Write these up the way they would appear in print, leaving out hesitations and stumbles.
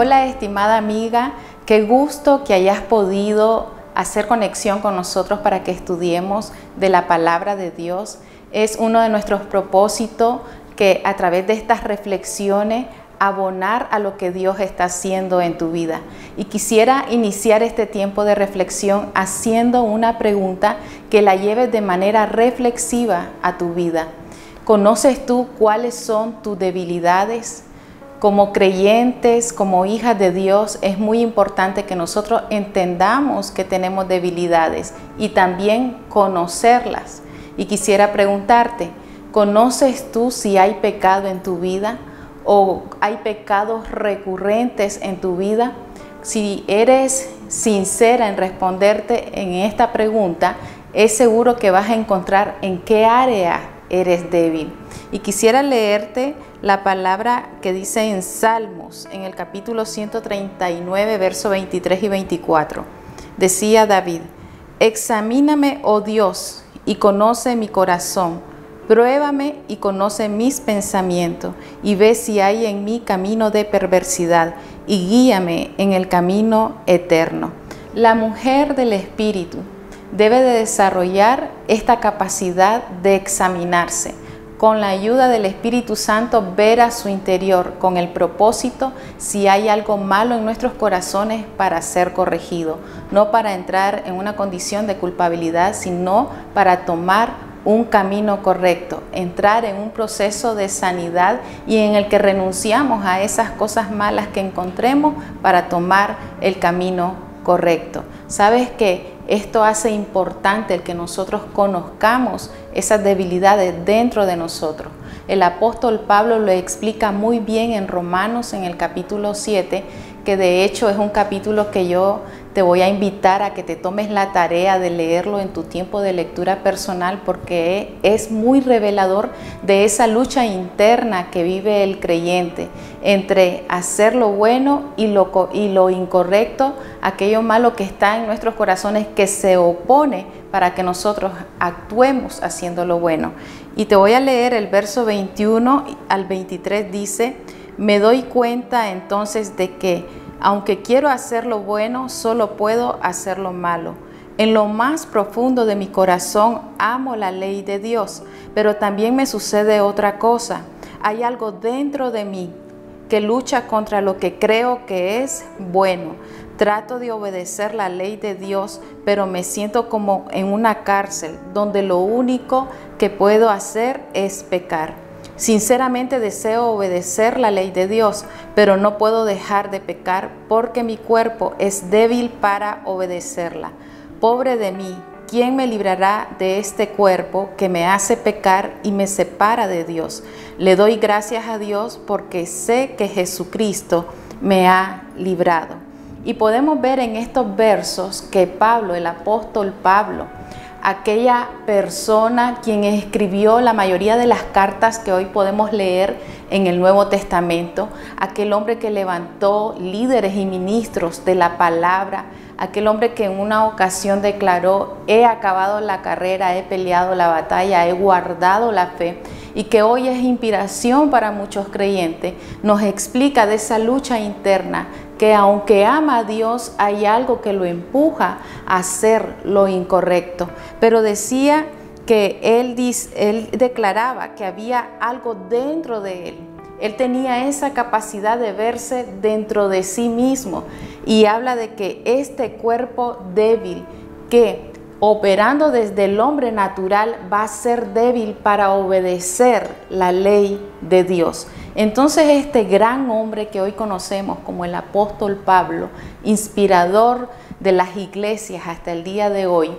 Hola, estimada amiga, qué gusto que hayas podido hacer conexión con nosotros para que estudiemos de la palabra de Dios. Es uno de nuestros propósitos que a través de estas reflexiones abonar a lo que Dios está haciendo en tu vida. Y quisiera iniciar este tiempo de reflexión haciendo una pregunta que la lleves de manera reflexiva a tu vida. ¿Conoces tú cuáles son tus debilidades? Como creyentes, como hijas de Dios, es muy importante que nosotros entendamos que tenemos debilidades y también conocerlas. Y quisiera preguntarte, ¿conoces tú si hay pecado en tu vida o hay pecados recurrentes en tu vida? Si eres sincera en responderte en esta pregunta, es seguro que vas a encontrar en qué área eres débil. Y quisiera leerte la palabra que dice en Salmos, en el capítulo 139, versos 23 y 24. Decía David: examíname, oh Dios, y conoce mi corazón. Pruébame y conoce mis pensamientos, y ve si hay en mí camino de perversidad, y guíame en el camino eterno. La mujer del Espíritu debe de desarrollar esta capacidad de examinarse. Con la ayuda del Espíritu Santo, ver a su interior con el propósito si hay algo malo en nuestros corazones para ser corregido. No para entrar en una condición de culpabilidad, sino para tomar un camino correcto, entrar en un proceso de sanidad y en el que renunciamos a esas cosas malas que encontremos para tomar el camino correcto. ¿Sabes qué? Esto hace importante el que nosotros conozcamos esas debilidades dentro de nosotros. El apóstol Pablo lo explica muy bien en Romanos, en el capítulo 7, que de hecho es un capítulo que yo te voy a invitar a que te tomes la tarea de leerlo en tu tiempo de lectura personal, porque es muy revelador de esa lucha interna que vive el creyente entre hacer lo bueno y lo incorrecto, aquello malo que está en nuestros corazones que se opone para que nosotros actuemos haciendo lo bueno. Y te voy a leer el verso 21 al 23, dice: me doy cuenta entonces de que, aunque quiero hacer lo bueno, solo puedo hacer lo malo. En lo más profundo de mi corazón amo la ley de Dios, pero también me sucede otra cosa. Hay algo dentro de mí que lucha contra lo que creo que es bueno. Trato de obedecer la ley de Dios, pero me siento como en una cárcel donde lo único que puedo hacer es pecar. Sinceramente deseo obedecer la ley de Dios, pero no puedo dejar de pecar porque mi cuerpo es débil para obedecerla. Pobre de mí, ¿quién me librará de este cuerpo que me hace pecar y me separa de Dios? Le doy gracias a Dios porque sé que Jesucristo me ha librado. Y podemos ver en estos versos que Pablo, el apóstol Pablo, aquella persona quien escribió la mayoría de las cartas que hoy podemos leer en el Nuevo Testamento, aquel hombre que levantó líderes y ministros de la palabra, aquel hombre que en una ocasión declaró: he acabado la carrera, he peleado la batalla, he guardado la fe, y que hoy es inspiración para muchos creyentes, nos explica de esa lucha interna que aunque ama a Dios, hay algo que lo empuja a hacer lo incorrecto. Pero decía que él declaraba que había algo dentro de él. Él tenía esa capacidad de verse dentro de sí mismo y habla de que este cuerpo débil que operando desde el hombre natural va a ser débil para obedecer la ley de Dios. Entonces este gran hombre que hoy conocemos como el apóstol Pablo, inspirador de las iglesias hasta el día de hoy,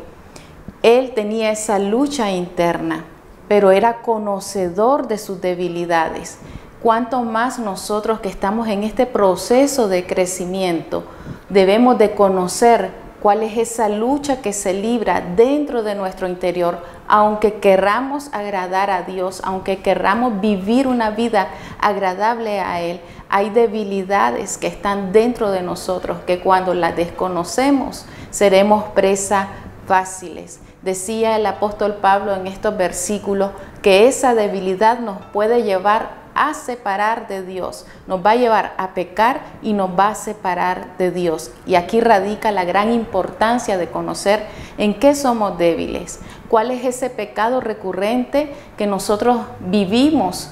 él tenía esa lucha interna, pero era conocedor de sus debilidades. Cuanto más nosotros que estamos en este proceso de crecimiento, debemos de conocer cuál es esa lucha que se libra dentro de nuestro interior, aunque querramos agradar a Dios, aunque querramos vivir una vida agradable a Él. Hay debilidades que están dentro de nosotros que cuando las desconocemos seremos presa fáciles. Decía el apóstol Pablo en estos versículos que esa debilidad nos puede llevar a separar de Dios, nos va a llevar a pecar y nos va a separar de Dios. Y aquí radica la gran importancia de conocer en qué somos débiles, cuál es ese pecado recurrente que nosotros vivimos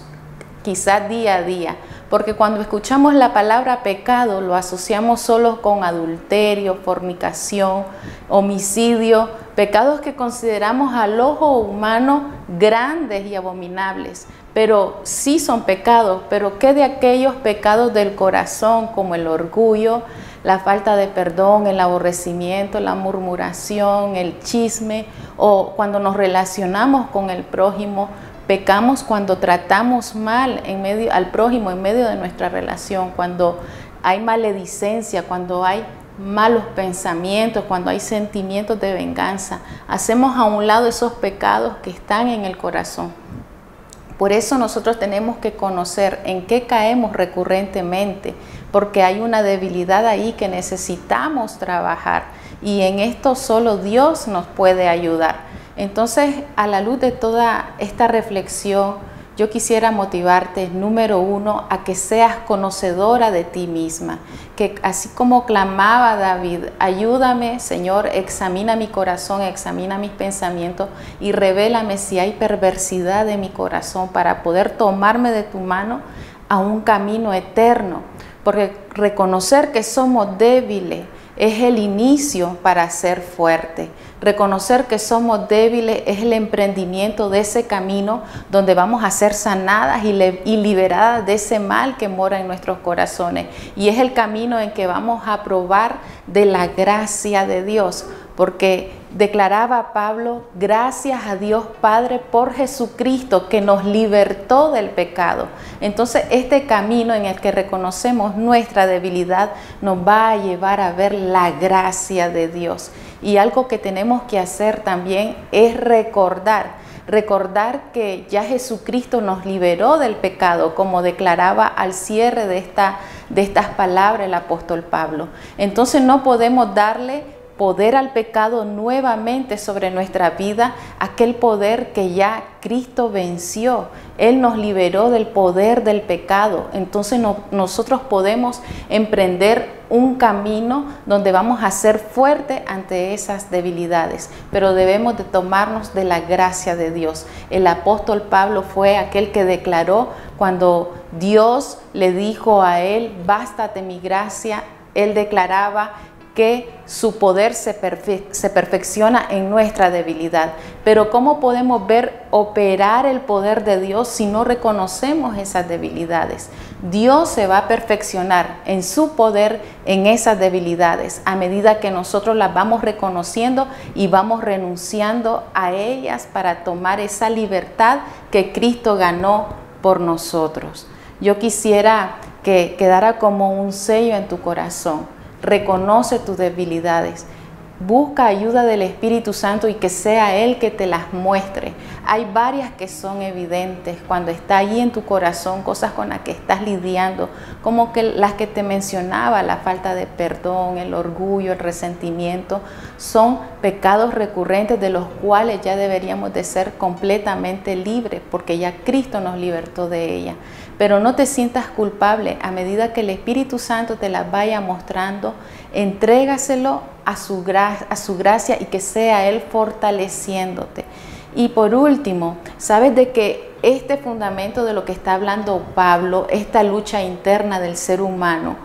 quizás día a día. Porque cuando escuchamos la palabra pecado lo asociamos solo con adulterio, fornicación, homicidio, pecados que consideramos al ojo humano grandes y abominables. Pero sí son pecados, pero ¿qué de aquellos pecados del corazón como el orgullo, la falta de perdón, el aborrecimiento, la murmuración, el chisme, o cuando nos relacionamos con el prójimo? Pecamos cuando tratamos mal al prójimo en medio de nuestra relación, cuando hay maledicencia, cuando hay malos pensamientos, cuando hay sentimientos de venganza. Hacemos a un lado esos pecados que están en el corazón. Por eso nosotros tenemos que conocer en qué caemos recurrentemente, porque hay una debilidad ahí que necesitamos trabajar y en esto solo Dios nos puede ayudar. Entonces, a la luz de toda esta reflexión, yo quisiera motivarte, número uno, a que seas conocedora de ti misma, que así como clamaba David, ayúdame, Señor, examina mi corazón, examina mis pensamientos y revélame si hay perversidad en mi corazón para poder tomarme de tu mano a un camino eterno, porque reconocer que somos débiles es el inicio para ser fuerte. Reconocer que somos débiles es el emprendimiento de ese camino donde vamos a ser sanadas y liberadas de ese mal que mora en nuestros corazones. Y es el camino en que vamos a probar de la gracia de Dios, porque declaraba Pablo, gracias a Dios Padre por Jesucristo que nos libertó del pecado. Entonces este camino en el que reconocemos nuestra debilidad nos va a llevar a ver la gracia de Dios. Y algo que tenemos que hacer también es recordar que ya Jesucristo nos liberó del pecado, como declaraba al cierre de estas palabras el apóstol Pablo. Entonces no podemos darle poder al pecado nuevamente sobre nuestra vida, aquel poder que ya Cristo venció. Él nos liberó del poder del pecado. Entonces nosotros podemos emprender un camino donde vamos a ser fuertes ante esas debilidades, pero debemos de tomarnos de la gracia de Dios. El apóstol Pablo fue aquel que declaró cuando Dios le dijo a él, bástate mi gracia, él declaraba que su poder se perfecciona en nuestra debilidad. Pero ¿cómo podemos ver operar el poder de Dios si no reconocemos esas debilidades? Dios se va a perfeccionar en su poder en esas debilidades a medida que nosotros las vamos reconociendo y vamos renunciando a ellas para tomar esa libertad que Cristo ganó por nosotros. Yo quisiera que quedara como un sello en tu corazón. Reconoce tus debilidades, busca ayuda del Espíritu Santo y que sea Él que te las muestre. Hay varias que son evidentes cuando está ahí en tu corazón, cosas con las que estás lidiando, como que las que te mencionaba, la falta de perdón, el orgullo, el resentimiento, son pecados recurrentes de los cuales ya deberíamos de ser completamente libres, porque ya Cristo nos libertó de ella. Pero no te sientas culpable. A medida que el Espíritu Santo te las vaya mostrando, entrégaselo a su gracia y que sea Él fortaleciéndote. Y por último, sabes de que este fundamento de lo que está hablando Pablo, esta lucha interna del ser humano,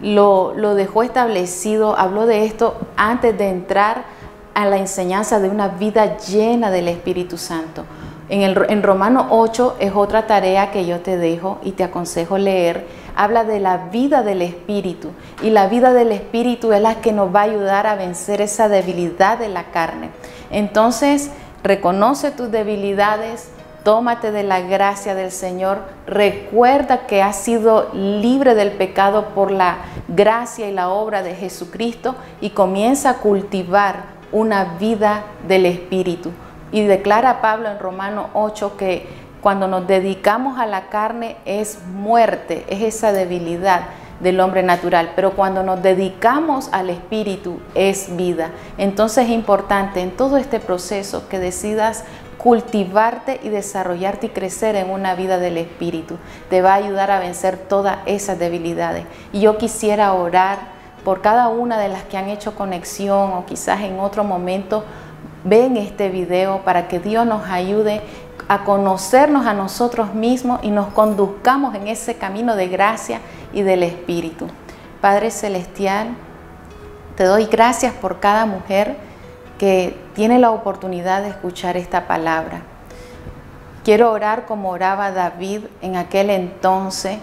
lo dejó establecido, habló de esto antes de entrar a la enseñanza de una vida llena del Espíritu Santo. En Romanos 8 es otra tarea que yo te dejo y te aconsejo leer. Habla de la vida del Espíritu, y la vida del Espíritu es la que nos va a ayudar a vencer esa debilidad de la carne. Entonces, reconoce tus debilidades, tómate de la gracia del Señor, recuerda que has sido libre del pecado por la gracia y la obra de Jesucristo y comienza a cultivar una vida del Espíritu. Y declara Pablo en Romanos 8 que cuando nos dedicamos a la carne es muerte, es esa debilidad del hombre natural, pero cuando nos dedicamos al Espíritu es vida. Entonces es importante en todo este proceso que decidas cultivarte y desarrollarte y crecer en una vida del Espíritu. Te va a ayudar a vencer todas esas debilidades. Y yo quisiera orar por cada una de las que han hecho conexión o quizás en otro momento ven este video para que Dios nos ayude a conocernos a nosotros mismos y nos conduzcamos en ese camino de gracia y del Espíritu. Padre Celestial, te doy gracias por cada mujer que tiene la oportunidad de escuchar esta palabra. Quiero orar como oraba David en aquel entonces.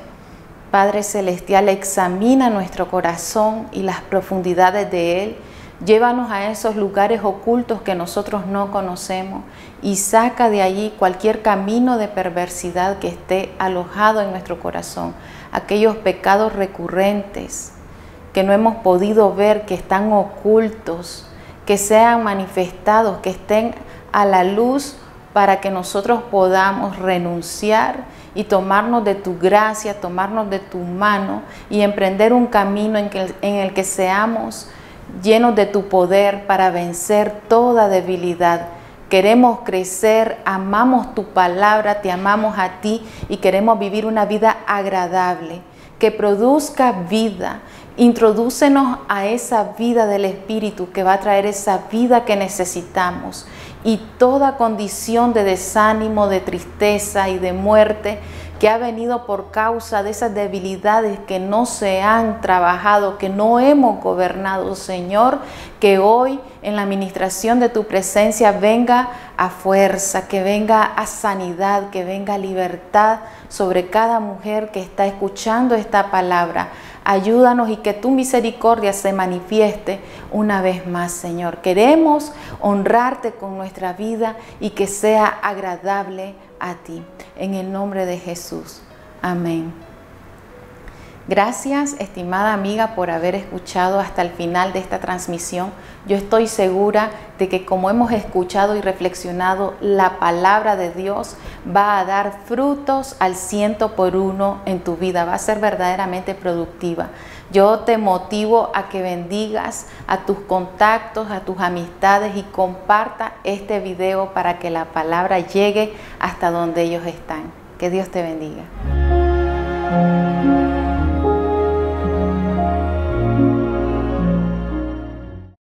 Padre Celestial, examina nuestro corazón y las profundidades de él. Llévanos a esos lugares ocultos que nosotros no conocemos y saca de allí cualquier camino de perversidad que esté alojado en nuestro corazón. Aquellos pecados recurrentes que no hemos podido ver, que están ocultos, que sean manifestados, que estén a la luz para que nosotros podamos renunciar y tomarnos de tu gracia, tomarnos de tu mano y emprender un camino en el que seamos llenos de tu poder para vencer toda debilidad. Queremos crecer, amamos tu palabra, te amamos a ti y queremos vivir una vida agradable, que produzca vida. Introdúcenos a esa vida del Espíritu que va a traer esa vida que necesitamos y toda condición de desánimo, de tristeza y de muerte que ha venido por causa de esas debilidades que no se han trabajado, que no hemos gobernado, Señor, que hoy en la administración de tu presencia venga a fuerza, que venga a sanidad, que venga a libertad sobre cada mujer que está escuchando esta palabra. Ayúdanos y que tu misericordia se manifieste una vez más, Señor. Queremos honrarte con nuestra vida y que sea agradable a ti. En el nombre de Jesús. Amén. Gracias, estimada amiga, por haber escuchado hasta el final de esta transmisión. Yo estoy segura de que como hemos escuchado y reflexionado, la palabra de Dios va a dar frutos al 100% en tu vida. Va a ser verdaderamente productiva. Yo te motivo a que bendigas a tus contactos, a tus amistades y comparta este video para que la palabra llegue hasta donde ellos están. Que Dios te bendiga.